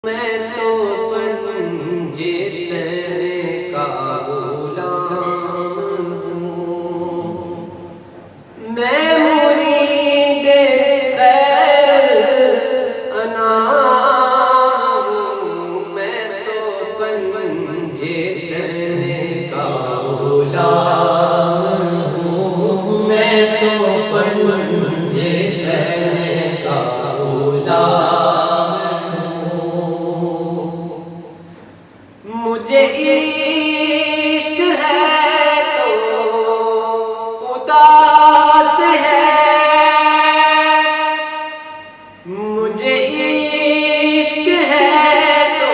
میں تو پنجے تیرے کا غلام ہوں، میں مرید خیر انام ہوں، میں تو پنجے تیرے کا غلام ہوں، میں تو پنجے تیرے کا غلام۔ مجھے عشق ہے تو خدا سے ہے، مجھے عشق ہے تو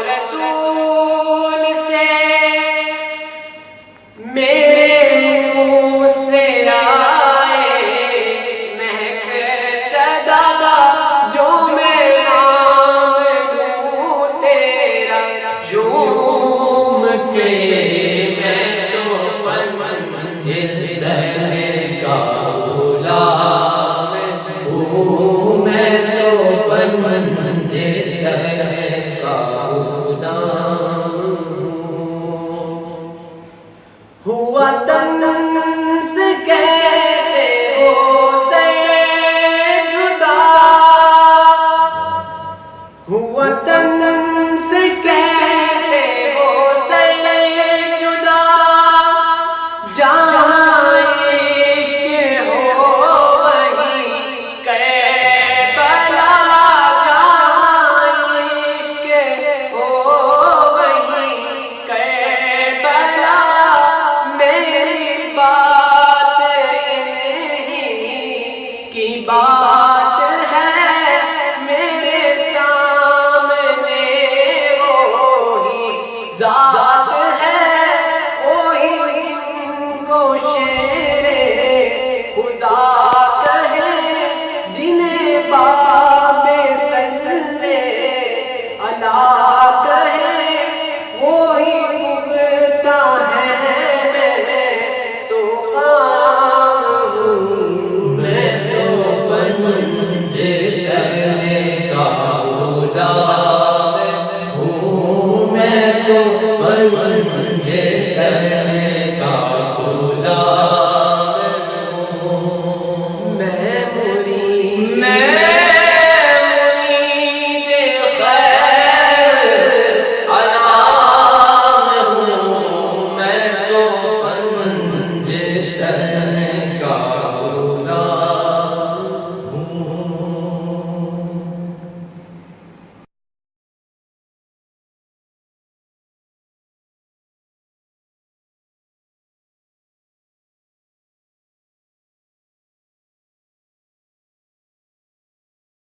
رسول سے، میرے منہ سے آئے مہک صدا جو میں نام لوں تیرا، جھوم کے میں تو پنجے تیرے کا غلام ہوں، میں تو پنجے تیرے کا غلام ہوں۔ ہوا تنس کیسے ہو سے جدا، ہوا تنس کیسے ہو سے جدا، جہاں عشق ہو وہیں کربلا، جہاں عشق ہو وہیں کربلا، میری بات انہی کی بات